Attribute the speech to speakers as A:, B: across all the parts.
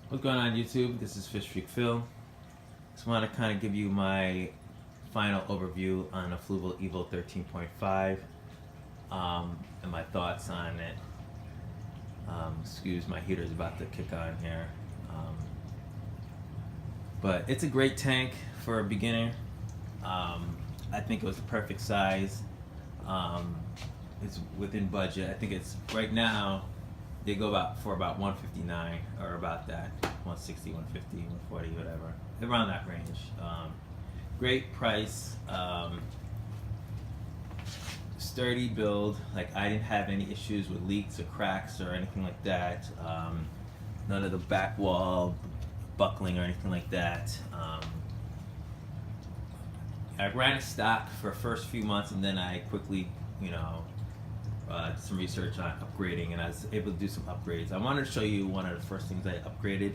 A: What's going on YouTube? This is Fish Freak Phil. Just want to kind of give you my final overview on a Fluval Evo 13.5 and my thoughts on it. Excuse my heater's about to kick on here. But it's a great tank for a beginner. I think it was the perfect size. It's within budget. I think it's right now they go for about 159 or about that, 160, 150, 140, whatever, around that range. Great price, sturdy build. Like, I didn't have any issues with leaks or cracks or anything like that. None of the back wall buckling or anything like that. I ran a stock for the first few months, and then I quickly, did some research on upgrading, and I was able to do some upgrades. I wanted to show you one of the first things I upgraded.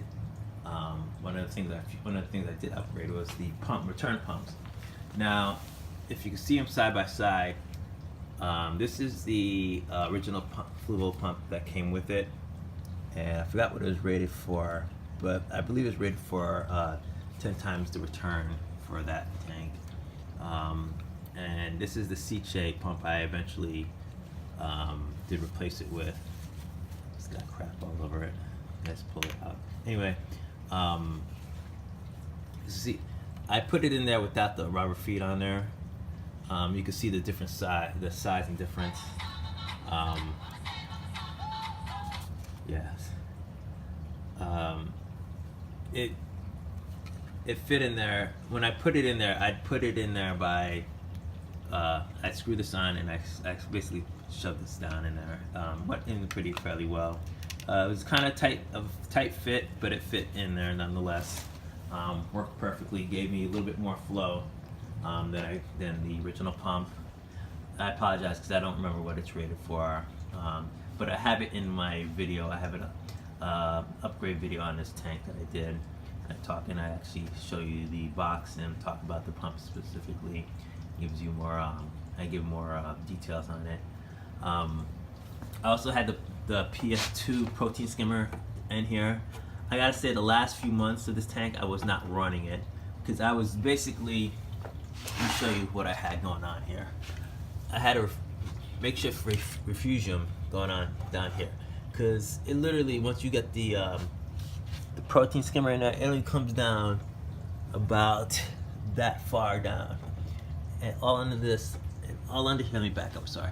A: One of the things I did upgrade was the return pumps. Now, if you can see them side by side, this is the original Fluval pump that came with it, and I forgot what it was rated for, but I believe it was rated for 10 times the return for that tank. And this is the C-shape pump I eventually did replace it with. It's got crap all over it. Let's pull it out. Anyway, see, I put it in there without the rubber feet on there. You can see the different size and difference. Yes. It fit in there. When I put it in there, I'd put it in there by I screwed this on and I basically shoved this down in there. Went in fairly well. It was kind of tight fit, but it fit in there nonetheless. Worked perfectly. Gave me a little bit more flow than the original pump. I apologize because I don't remember what it's rated for, but I have it in my video. I have an upgrade video on this tank that I did. I actually show you the box and talk about the pump specifically. Gives you more. I give more details on it. I also had the PS2 protein skimmer in here. I gotta say, the last few months of this tank, I was not running it because I was basically. Let me show you what I had going on here. I had a makeshift refugium going on down here because it literally, once you get the protein skimmer in there, it only comes down about that far down, and all under this, and all under here. Let me back up. Sorry.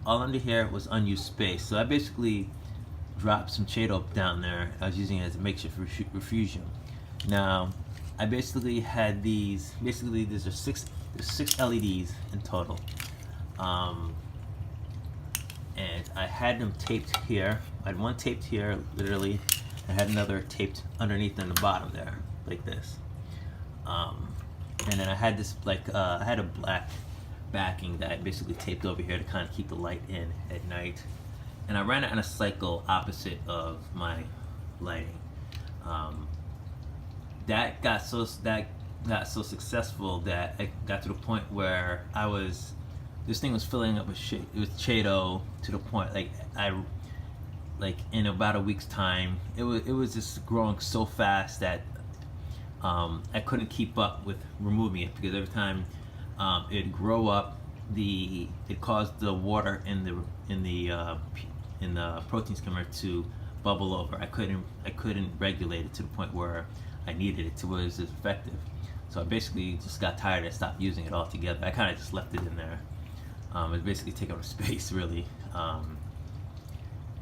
A: All under here was unused space, so I basically dropped some Chaeto down there. I was using it as a makeshift refugium. Now, I basically had these. Basically, there's six LEDs in total, and I had them taped here. I had one taped here, literally. I had another taped underneath in the bottom there, like this. And then I had this I had a black backing that I basically taped over here to kind of keep the light in at night. And I ran it on a cycle opposite of my lighting. That got so successful that I got to the point where this thing was filling up with Chaeto to the point like in about a week's time, it was just growing so fast that I couldn't keep up with removing it, because every time it'd grow up, it caused the water in the protein skimmer to bubble over. I couldn't regulate it to the point where I needed it to where it was effective. So I basically just got tired and stopped using it altogether. I kind of just left it in there. It was basically taking up space, really.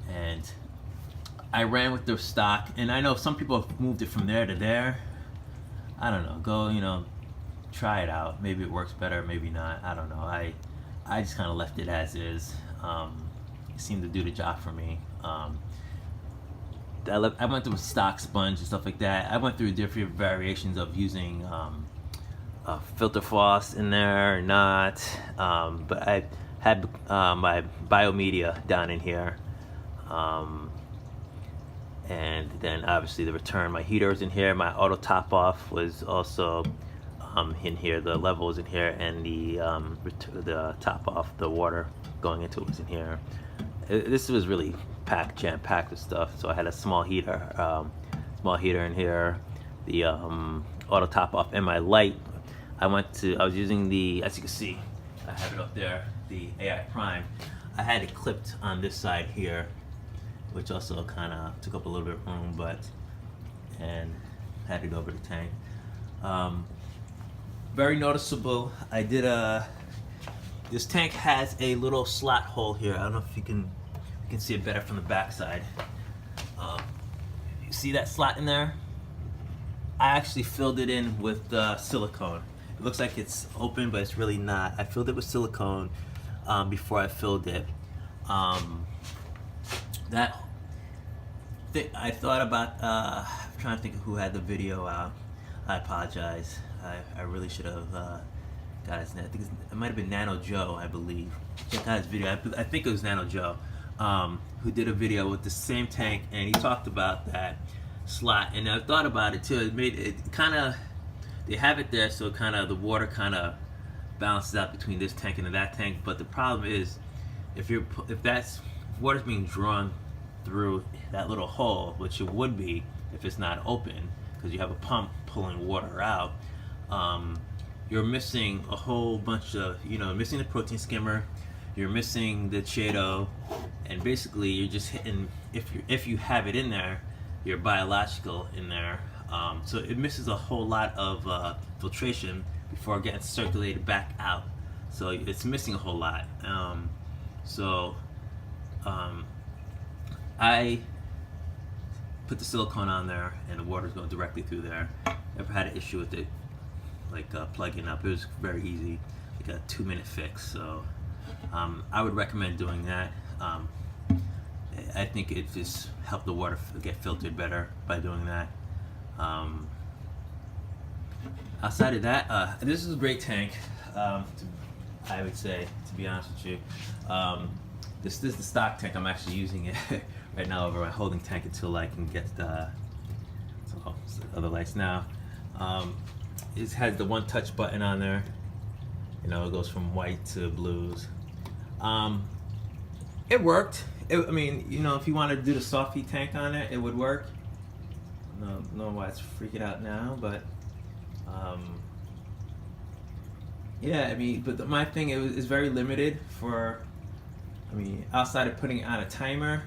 A: And I ran with the stock, and I know some people have moved it from there to there. I don't know. Go, try it out. Maybe it works better, maybe not. I don't know. I just kind of left it as is. It seemed to do the job for me. I went through a stock sponge and stuff like that. I went through different variations of using filter floss in there or not. But I had my biomedia down in here. And then obviously the return, my heater was in here, my auto top off was also in here, the level was in here, and the top off, the water going into it was in here. This was really jam-packed with stuff, so I had a small heater small heater in here, the auto top off, and my light. I was using the, as you can see, I have it up there, the AI Prime. I had it clipped on this side here, which also kind of took up a little bit of room, and had it over the tank. Very noticeable. This tank has a little slot hole here. I don't know if you can see it better from the back side. You see that slot in there? I actually filled it in with silicone. It looks like it's open, but it's really not. I filled it with silicone before I filled it. I thought about, I'm trying to think of who had the video out. I apologize. I really should have got his name. I think it might have been Nano Joe, I believe. Check out his video. I think it was Nano Joe who did a video with the same tank, and he talked about that slot. And I thought about it too. It made it kind of, they have it there so kind of the water kind of balances out between this tank and that tank. But the problem is, if water's being drawn through that little hole, which it would be if it's not open, because you have a pump pulling water out, you're missing a whole bunch of, missing the protein skimmer, you're missing the Cheeto, and basically you're just hitting, if you have it in there, your biological in there. So it misses a whole lot of filtration before getting circulated back out. So it's missing a whole lot. I put the silicone on there, and the water's going directly through there. Never had an issue with it, like plugging up. It was very easy, like a 2-minute fix. So I would recommend doing that. I think it just helped the water get filtered better by doing that. Outside of that, this is a great tank. I would say, to be honest with you, this is the stock tank. I'm actually using it right now over my holding tank until I can get the other lights now. It has the one touch button on there. It goes from white to blues. It worked. I mean, if you want to do the softy tank on it, it would work. I don't know why it's freaking out now, but yeah, I mean, but my thing is very limited for, outside of putting it on a timer,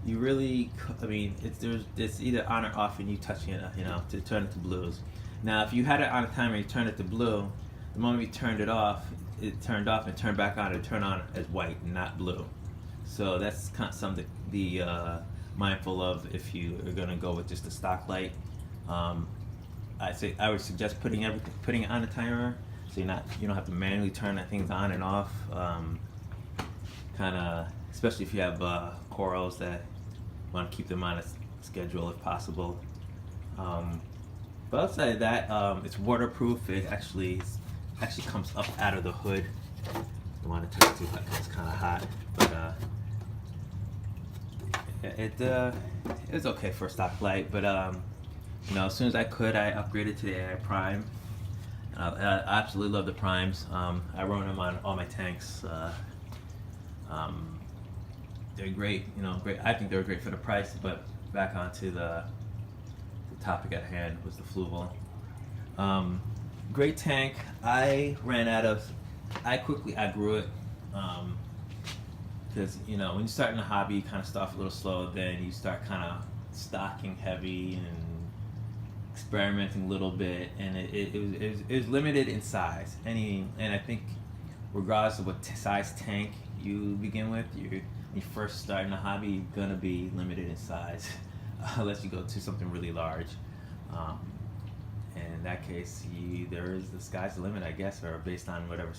A: you really, it's either on or off and you touching it, to turn it to blues. Now, if you had it on a timer and you turned it to blue, the moment you turned it off, it turned off and turned back on, it turned on as white and not blue. So that's kind of something to be mindful of if you are going to go with just a stock light. I would suggest putting it on a timer, so you don't have to manually turn things on and off. Kind of, especially if you have corals that want to keep them on a schedule if possible. But outside of that, it's waterproof. It actually comes up out of the hood. I want to turn it to because it's kind of hot, but it was okay for a stock light. But as soon as I could, I upgraded to the AI Prime. I absolutely love the Primes. I run them on all my tanks. They're great, great. I think they're great for the price. But back onto the topic at hand was the Fluval. Great tank. I quickly outgrew it. Because when you start in the hobby, you kind of start off a little slow, then you start kind of stocking heavy and experimenting a little bit, and it was limited in size. And I think regardless of what size tank you begin with, when you first start in the hobby, you're gonna be limited in size unless you go to something really large. And in that case, the sky's the limit, I guess, or based on whatever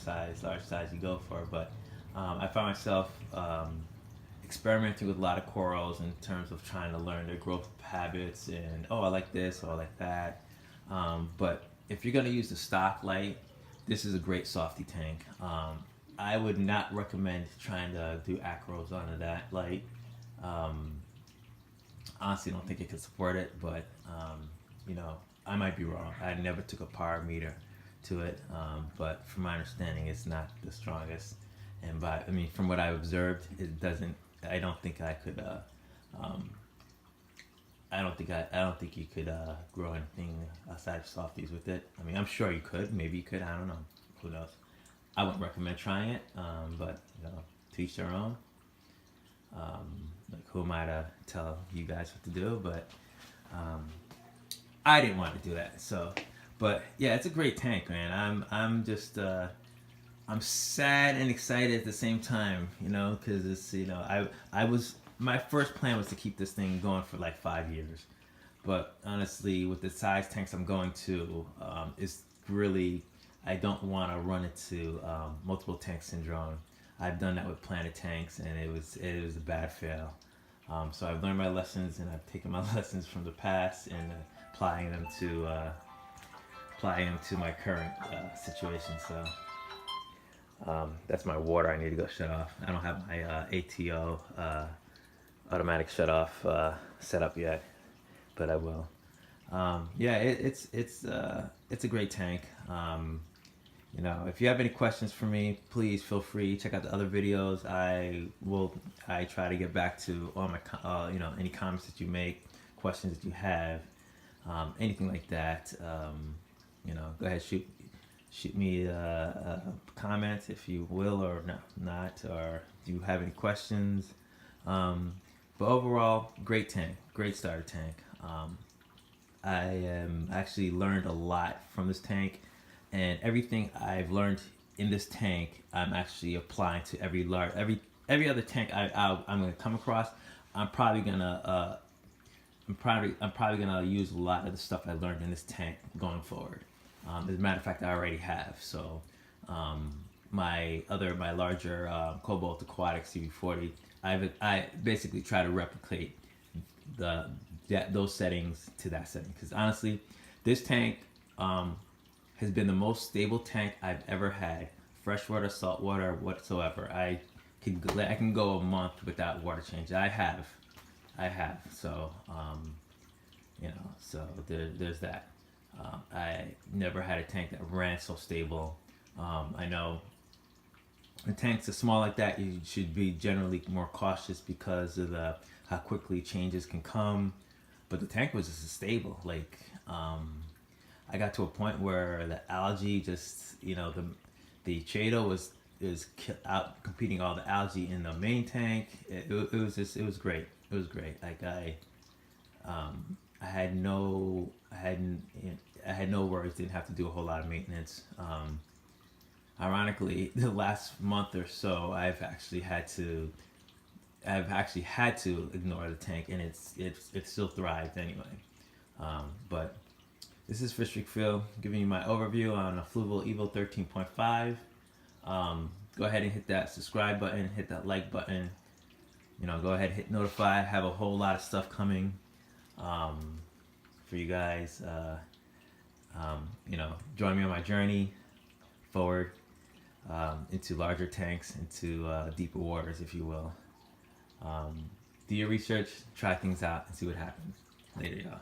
A: large size you go for. But I found myself experimenting with a lot of corals in terms of trying to learn their growth habits and, I like this, or I like that. But if you're going to use the stock light, this is a great softy tank. I would not recommend trying to do acros onto that light. Honestly, I don't think it could support it, but I might be wrong. I never took a power meter to it, but from my understanding, it's not the strongest. And from what I've observed, it doesn't. I don't think I could. I don't think you could grow anything outside of softies with it. I mean, I'm sure you could. Maybe you could. I don't know. Who knows? I wouldn't recommend trying it. But you know, to each their own. Like who am I to tell you guys what to do? But I didn't want to do that. So, but yeah, it's a great tank, man. I'm just I'm sad and excited at the same time, you know, because it's, you know, I was, my first plan was to keep this thing going for like 5 years, but honestly, with the size tanks I'm going to, it's really, I don't want to run into multiple tank syndrome. I've done that with Planet tanks, and it was a bad fail. So I've learned my lessons, and I've taken my lessons from the past and applying them to my current situation. So. That's my water. I need to go shut off. I don't have my ATO automatic shut off set up yet, but I will. Yeah, it's a great tank. You know, if you have any questions for me, please feel free. Check out the other videos. I try to get back to all my you know, any comments that you make, questions that you have, anything like that. You know, go ahead, shoot me a comment if you will, or not, or do you have any questions. But overall, great tank, great starter tank. I actually learned a lot from this tank, and everything I've learned in this tank I'm actually applying to every other tank I'm gonna come across. I'm probably gonna use a lot of the stuff I learned in this tank going forward. As a matter of fact, I already have. So my larger Cobalt Aquatic CB40, I basically try to replicate those settings to that setting, because honestly, this tank has been the most stable tank I've ever had. Freshwater, saltwater, whatsoever. I can go a month without water change. I have. So you know, so there's that. I never had a tank that ran so stable. I know when tanks are small like that, you should be generally more cautious because of how quickly changes can come. But the tank was just stable. Like I got to a point where the algae just, you know, the Chaeto is out competing all the algae in the main tank. It was great. It was great. Like I had no worries. Didn't have to do a whole lot of maintenance. Ironically, the last month or so, I've actually had to ignore the tank, and it still thrived anyway. But this is Fish Phil giving you my overview on a Fluval Evo 13.5. Go ahead and hit that subscribe button, hit that like button. You know, go ahead and hit notify. I have a whole lot of stuff coming for you guys. You know, join me on my journey forward into larger tanks, into deeper waters, if you will. Do your research, try things out, and see what happens. Later, y'all.